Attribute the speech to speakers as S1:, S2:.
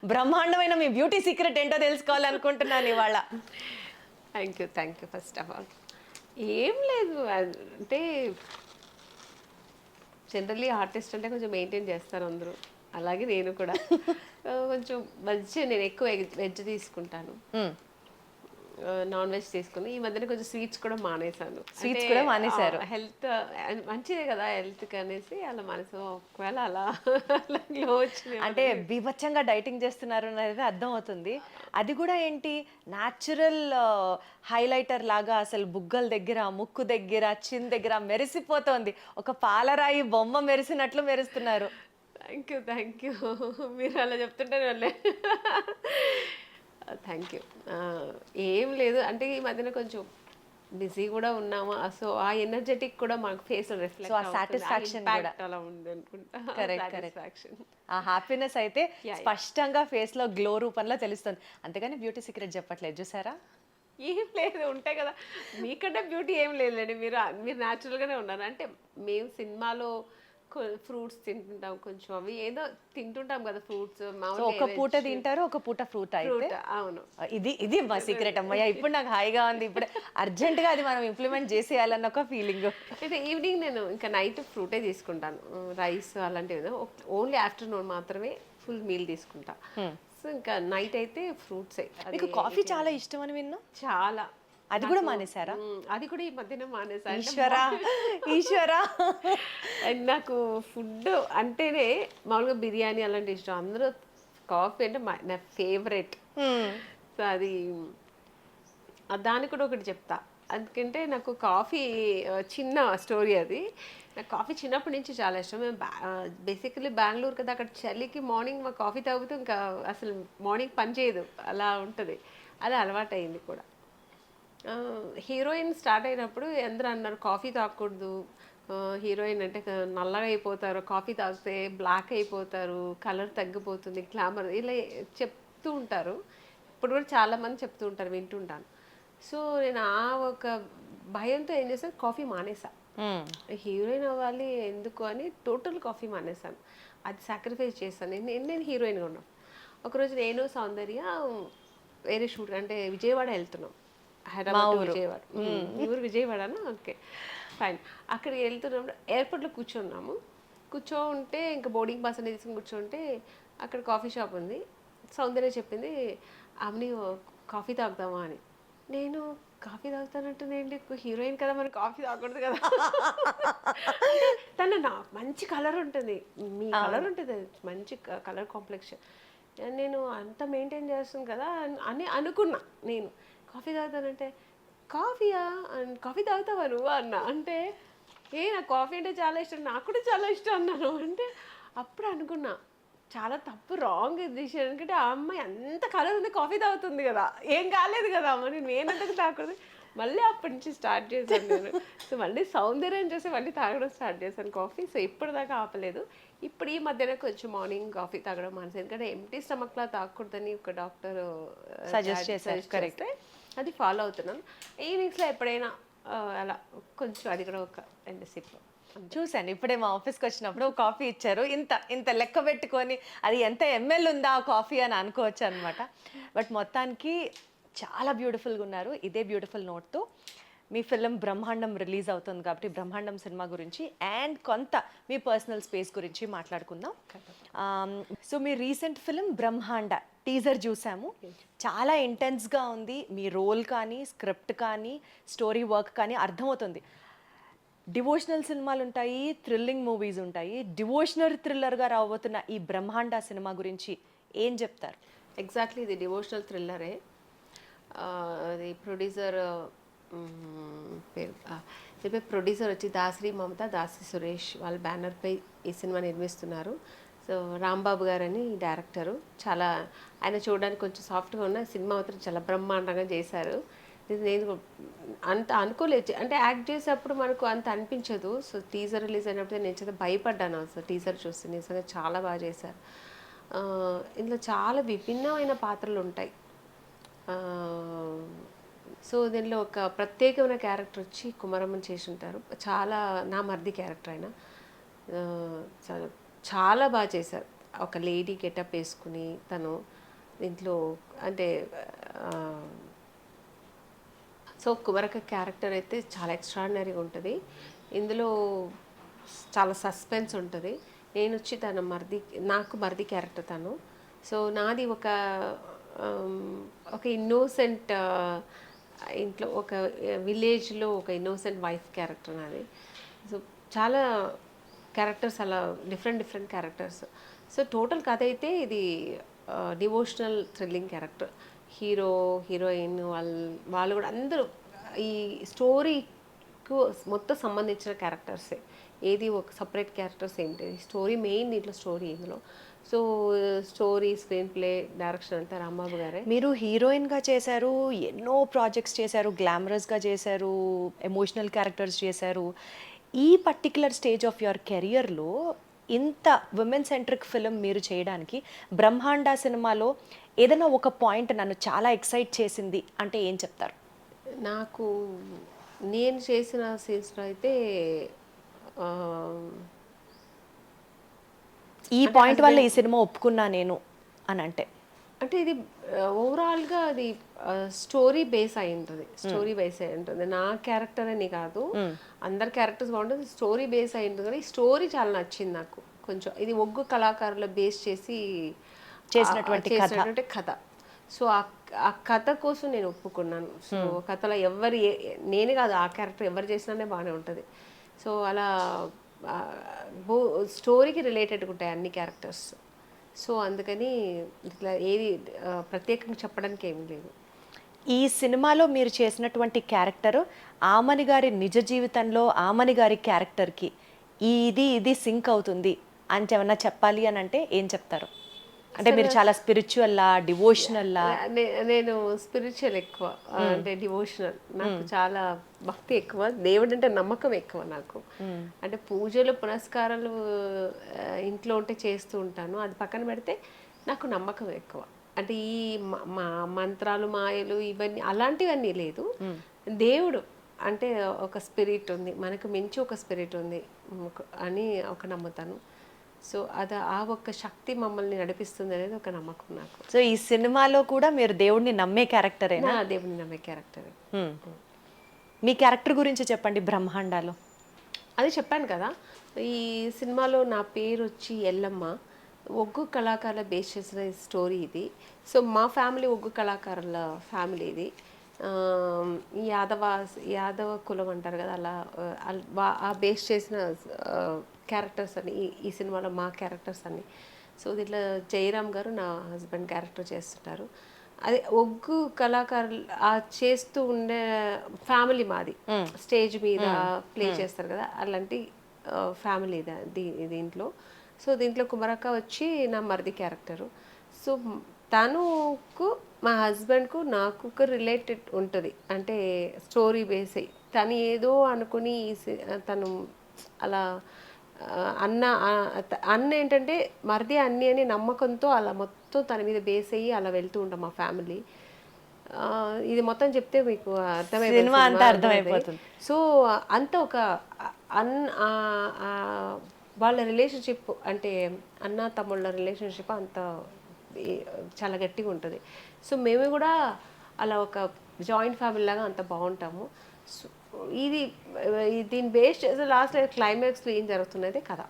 S1: బ్రహ్మాండమైన మీ beauty secret ఏంటో తెలుసుకోవాలనుకుంటున్నాను ఇవాళ.
S2: Thank you first of all. ఏం లేదు అంటే జనరల్లీ ఆర్టిస్ట్ అంటే కొంచెం మెయింటైన్ చేస్తారు అందరూ, అలాగే నేను కూడా కొంచెం మంచిగా నేను ఎక్కువ వెజ్ తీసుకుంటాను,
S1: హ్మ్.
S2: నాన్ వెజ్ తీసుకుని. ఈ మధ్యన కొంచెం స్వీట్స్ కూడా మానేశాను.
S1: స్వీట్స్ కూడా మానేశారు.
S2: హెల్త్ మంచిదే కదా హెల్త్కి అనేసి అలా మనసు ఒకవేళ అలా అలా గ్లో వచ్చింది.
S1: అంటే బీభత్సంగా డైటింగ్ చేస్తున్నారు అనేది అర్థం అవుతుంది. అది కూడా ఏంటి న్యాచురల్ హైలైటర్ లాగా అసలు బుగ్గల దగ్గర, ముక్కు దగ్గర, చిన్ దగ్గర మెరిసిపోతోంది. ఒక పాలరాయి బొమ్మ మెరిసినట్లు మెరుస్తున్నారు.
S2: థ్యాంక్ యూ మీరు అలా చెప్తుంటే వాళ్ళే థ్యాంక్ యూ. ఏం లేదు అంటే ఈ మధ్యన కొంచెం బిజీ కూడా ఉన్నాము, సో ఆ ఎనర్జెటిక్ కూడా మాకు ఫేస్
S1: సో ఆ సాటిస్ఫాక్షన్ కూడా
S2: అలా ఉంది అనుకుంటా.
S1: కరెక్ట్. ఆ హ్యాపీనెస్ అయితే స్పష్టంగా ఫేస్ లో గ్లో రూపంలో తెలుస్తుంది. అంతేగాని బ్యూటీ సీక్రెట్ చెప్పట్లేదు చూసారా.
S2: ఏం లేదు ఉంటాయి కదా, మీకంటే బ్యూటీ ఏం లేదులేండి, మీరు న్యాచురల్గానే ఉన్నారు. అంటే మేము సినిమాలో ఫ్రూట్స్ తింటుంటాం, కొంచెం అవి ఏదో తింటుంటాం కదా ఫ్రూట్స్.
S1: ఒక పూట తింటారు, ఒక పూట ఫ్రూట్ అయితే.
S2: అవును,
S1: ఇది మా సీక్రెట్ అమ్మయ్య. ఇప్పుడు నాకు హాయిగా ఉంది. ఇప్పుడు అర్జెంట్ గా అది మనం ఇంప్లిమెంట్ చేసేయాలన్న ఒక ఫీలింగ్.
S2: అయితే ఈవినింగ్ నేను ఇంకా నైట్ ఫ్రూటే తీసుకుంటాను, రైస్ అలాంటివి ఓన్లీ ఆఫ్టర్నూన్ మాత్రమే ఫుల్ మీల్ తీసుకుంటా. సో ఇంకా నైట్ అయితే ఫ్రూట్సే.
S1: మీకు కాఫీ చాలా ఇష్టం అని విన్నా.
S2: చాలా.
S1: అది కూడా మానేశారా?
S2: అది కూడా ఈ మధ్యన మానేసా.
S1: ఈశ్వరా.
S2: అండ్ నాకు ఫుడ్ అంటేనే మామూలుగా బిర్యానీ అలాంటి ఇష్టం. అందరూ కాఫీ అంటే నా ఫేవరెట్. సో అది దానికి కూడా ఒకటి చెప్తా. ఎందుకంటే నాకు కాఫీ చిన్న స్టోరీ అది. నాకు కాఫీ చిన్నప్పటి నుంచి చాలా ఇష్టం. మేము బేసికలీ బెంగళూరు కదా, అక్కడ చలికి మార్నింగ్ మా కాఫీ తాగుతూ ఇంకా అసలు మార్నింగ్ పని చేయదు, అలా ఉంటుంది. అది అలవాటు అయింది కూడా. హీరోయిన్ స్టార్ట్ అయినప్పుడు అందరూ అన్నారు కాఫీ తాగకూడదు, హీరోయిన్ అంటే నల్లగా అయిపోతారు, కాఫీ తాగితే బ్లాక్ అయిపోతారు, కలర్ తగ్గిపోతుంది, గ్లామర్ ఇలా చెప్తూ ఉంటారు. ఇప్పుడు కూడా చాలామంది చెప్తూ ఉంటారు, వింటుంటాను. సో నేను ఆ ఒక భయంతో ఏం చేశాను, కాఫీ మానేసా. హీరోయిన్ అవ్వాలి ఎందుకు అని టోటల్ కాఫీ మానేశాను. అది సాక్రిఫైస్ చేశాను. నేను హీరోయిన్గా ఉన్నాను. ఒకరోజు నేను సౌందర్య వేరే షూట్ అంటే విజయవాడ వెళ్తున్నాం, హైదరాబాద్ విజయవాడ. ఊరు విజయవాడనా? Okay fine. అక్కడికి వెళ్తున్నప్పుడు ఎయిర్పోర్ట్లో కూర్చోంటే ఇంకా బోర్డింగ్ పాస్ అనేది తీసుకుని కూర్చోంటే అక్కడ కాఫీ షాప్ ఉంది. సౌందర్య చెప్పింది, ఆమెని కాఫీ తాగుతామా అని. నేను కాఫీ తాగుతానంటేనేంటి, హీరోయిన్ కదా, మనం కాఫీ తాగకూడదు కదా. తను మంచి కలర్ ఉంటుంది, మీ కలర్ ఉంటుంది, మంచి కలర్ కాంప్లెక్షన్, నేను అంత మెయింటైన్ చేస్తాను కదా అని అనుకున్నా. నేను కాఫీ తాగుతానంటే కాఫీ తాగుతావా నువ్వు అన్న. అంటే నాకు కాఫీ అంటే చాలా ఇష్టం, నాకు కూడా చాలా ఇష్టం అన్నాను. అంటే అప్పుడు అనుకున్నా చాలా తప్పు, రాంగ్ డిసిషన్. ఎందుకంటే ఆ అమ్మాయి అంత కలర్ ఉంది, కాఫీ తాగుతుంది కదా, ఏం కాలేదు కదా అమ్మ, నేను ఎందుకు తాగకూడదు. మళ్ళీ అప్పటి నుంచి స్టార్ట్ చేశాను నేను. సో మళ్ళీ సౌందర్యం చేసి మళ్ళీ తాగడం స్టార్ట్ చేశాను కాఫీ. సో ఇప్పటిదాకా ఆపలేదు. ఇప్పుడు ఈ మధ్యన కొంచెం మార్నింగ్ కాఫీ తాగడం మానేసి, ఎందుకంటే ఎంటీ స్టమక్లా తాగకూడదని ఒక డాక్టర్
S1: సజెస్ట్ చేశారు. కరెక్ట్,
S2: అది ఫాలో అవుతున్నాను. ఈవినింగ్స్లో ఎప్పుడైనా అలా కొంచెం, అది కూడా ఒక 2 సిప్.
S1: చూశాను ఇప్పుడే మా ఆఫీస్కి వచ్చినప్పుడు కాఫీ ఇచ్చారు. ఇంత ఇంత లెక్క పెట్టుకొని అది ఎంత ఎంఎల్ ఉందా ఆ కాఫీ అని అనుకోవచ్చు అనమాట. బట్ మొత్తానికి చాలా బ్యూటిఫుల్గా ఉన్నారు. ఇదే బ్యూటిఫుల్ నోట్తో మీ ఫిలిం బ్రహ్మాండం రిలీజ్ అవుతుంది కాబట్టి బ్రహ్మాండం సినిమా గురించి అండ్ కొంత మీ పర్సనల్ స్పేస్ గురించి మాట్లాడుకుందాం. సో మీ రీసెంట్ ఫిలిం బ్రహ్మాండ టీజర్ చూసాము, చాలా ఇంటెన్స్గా ఉంది. మీ రోల్ కానీ, స్క్రిప్ట్ కానీ, స్టోరీ వర్క్ కానీ అర్థమవుతుంది. డివోషనల్ సినిమాలు ఉంటాయి, థ్రిల్లింగ్ మూవీస్ ఉంటాయి. డివోషనల్ థ్రిల్లర్గా రాబోతున్న ఈ బ్రహ్మాండ సినిమా గురించి ఏం చెప్తారు?
S2: ఎగ్జాక్ట్లీ ఇది డివోషనల్ థ్రిల్లరే. అది ప్రొడ్యూసర్ పేరు ప్రొడ్యూసర్ వచ్చి దాసరి మమత, దాసి సురేష్ వాళ్ళ బ్యానర్పై ఈ సినిమా నిర్మిస్తున్నారు. సో రాంబాబు గారని డైరెక్టరు. చాలా ఆయన చూడడానికి కొంచెం సాఫ్ట్గా ఉన్న సినిమా మాత్రం చాలా బ్రహ్మాండంగా చేశారు. నేను అంత అనుకోలేదు, అంటే యాక్ట్ చేసేటప్పుడు మనకు అంత అనిపించదు. సో టీజర్ రిలీజ్ అయినప్పుడు నేను చాలా భయపడ్డాను అసలు టీజర్ చూస్తే. నిజంగా చాలా బాగా చేశారు. ఇందులో చాలా విభిన్నమైన పాత్రలు ఉంటాయి. సో దీనిలో ఒక ప్రత్యేకమైన క్యారెక్టర్ వచ్చి కుమరమ్మని చేసి ఉంటారు. చాలా నా మర్ది క్యారెక్టర్ ఆయన చాలా బాగా చేశారు. ఒక లేడీ గెటప్ వేసుకుని తను దీంట్లో అంటే సో కుమరక క్యారెక్టర్ అయితే చాలా ఎక్స్ట్రాడినరీగా ఉంటుంది. ఇందులో చాలా సస్పెన్స్ ఉంటుంది. నేను వచ్చి తన మరిది, నాకు మరిది క్యారెక్టర్ తను. సో నాది ఒక ఇన్నోసెంట్ ఇంట్లో ఒక విలేజ్లో ఒక ఇన్నోసెంట్ వైఫ్ క్యారెక్టర్ నాది. సో చాలా క్యారెక్టర్స్ అలా డిఫరెంట్ క్యారెక్టర్స్. సో టోటల్ కథ అయితే ఇది devotional thrilling character. Hero heroine వాళ్ళు కూడా అందరూ ఈ స్టోరీకు మొత్తం సంబంధించిన క్యారెక్టర్సే. ఏది ఒక సపరేట్ క్యారెక్టర్స్ ఏంటి, స్టోరీ మెయిన్ దీంట్లో స్టోరీ ఇందులో. So story, screen play, direction అంతా రాంబాబు గారే.
S1: మీరు హీరోయిన్గా చేశారు, ఎన్నో ప్రాజెక్ట్స్ చేశారు, గ్లామరస్గా చేశారు, ఎమోషనల్ క్యారెక్టర్స్ చేశారు. ఈ పర్టిక్యులర్ స్టేజ్ ఆఫ్ యువర్ కెరియర్లో ఇంత విమెన్ సెంట్రిక్ ఫిలిం మీరు చేయడానికి బ్రహ్మాండ సినిమాలో ఏదైనా ఒక పాయింట్ నన్ను చాలా ఎక్సైట్ చేసింది అంటే ఏం చెప్తారు?
S2: నాకు నేను చేసిన సీన్స్లో అయితే
S1: ఈ పాయింట్ వల్ల ఈ సినిమా ఒప్పుకున్నా నేను అని అంటే
S2: ఇది ఓవరాల్గా అది స్టోరీ బేస్ అయి ఉంటుంది. స్టోరీ బేస్ అయి ఉంటుంది. నా క్యారెక్టర్ అని కాదు, అందరి క్యారెక్టర్స్ బాగుంటుంది, స్టోరీ బేస్ అయి ఉంటుంది. కానీ స్టోరీ చాలా నచ్చింది నాకు. కొంచెం ఇది ఒగ్గు కళాకారుల బేస్ చేసి చేసినటువంటి కథ. సో ఆ కథ కోసం నేను ఒప్పుకున్నాను. సో కథలో నేనే కాదు, ఆ క్యారెక్టర్ ఎవరు చేసినానే బాగానే ఉంటుంది. సో అలా స్టోరీకి రిలేటెడ్గా ఉంటాయి అన్ని క్యారెక్టర్స్. సో అందుకని ఇట్లా ఏది ప్రత్యేకంగా చెప్పడానికి ఏమీ లేదు.
S1: ఈ సినిమాలో మీరు చేసినటువంటి క్యారెక్టర్ ఆమని గారి నిజ జీవితంలో ఆమని గారి క్యారెక్టర్కి ఇది సింక్ అవుతుంది అని ఏమన్నా చెప్పాలి అని అంటే ఏం చెప్తారు? అంటే మీరు చాలా స్పిరిచువల్లా, డివోషనల్లా?
S2: నేను స్పిరిచువల్ ఎక్కువ, అంటే డివోషనల్. నాకు చాలా భక్తి ఎక్కువ, దేవుడు అంటే నమ్మకం ఎక్కువ నాకు. అంటే పూజలు పునస్కారాలు ఇంట్లో ఉంటే చేస్తూ ఉంటాను, అది పక్కన పెడితే నాకు నమ్మకం ఎక్కువ. అంటే ఈ మంత్రాలు, మాయలు ఇవన్నీ అలాంటివన్నీ లేదు. దేవుడు అంటే ఒక స్పిరిట్ ఉంది, మనకు మించి ఒక స్పిరిట్ ఉంది అని ఒక నమ్ముతాను. సో ఆ ఒక్క శక్తి మమ్మల్ని నడిపిస్తుంది అనేది ఒక నమ్మకం నాకు.
S1: సో ఈ సినిమాలో కూడా మీరు దేవుడిని నమ్మే క్యారెక్టరేనా?
S2: దేవుడిని నమ్మే క్యారెక్టరే.
S1: మీ క్యారెక్టర్ గురించి చెప్పండి బ్రహ్మాండాలో.
S2: అది చెప్పాను కదా, ఈ సినిమాలో నా పేరు వచ్చి ఎల్లమ్మ. ఒగ్గు కళాకారుల బేస్ చేసిన స్టోరీ ఇది. సో మా ఫ్యామిలీ ఒగ్గు కళాకారుల ఫ్యామిలీ ఇది. యాదవ కులం అంటారు కదా, అలా ఆ బేస్ చేసిన క్యారెక్టర్స్ అని ఈ సినిమాలో మా క్యారెక్టర్స్ అన్ని. సో దీంట్లో జయరామ్ గారు నా హస్బెండ్ క్యారెక్టర్ చేస్తుంటారు. అదే ఒగ్గు కళాకారులు చేస్తూ ఉండే ఫ్యామిలీ మాది. స్టేజ్ మీద ప్లే చేస్తారు కదా, అలాంటి ఫ్యామిలీ దీంట్లో. సో దీంట్లో కుమరక్క వచ్చి నా మరిది క్యారెక్టరు. సో తనుకు మా హస్బెండ్కు నాకు ఒక రిలేటెడ్ ఉంటుంది, అంటే స్టోరీ బేస్ అయ్యి. తను ఏదో అనుకుని తను అలా అన్న ఏంటంటే మరిది అన్ని అని నమ్మకంతో అలా మొత్తం తన మీద బేస్ అయ్యి అలా వెళ్తూ ఉంటాం మా ఫ్యామిలీ. ఇది మొత్తం చెప్తే మీకు అర్థమైపోతుంది. సో అంత ఒక వాళ్ళ రిలేషన్షిప్, అంటే అన్న తమ్ముళ్ళ రిలేషన్షిప్ అంత చాలా గట్టిగా ఉంటుంది. సో మేము కూడా అలా ఒక జాయింట్ ఫ్యామిలీ లాగా అంత బాగుంటాము. దీన్ని బేస్ చేసి లాస్ట్ క్లైమాక్స్లో ఏం జరుగుతున్నది కథ.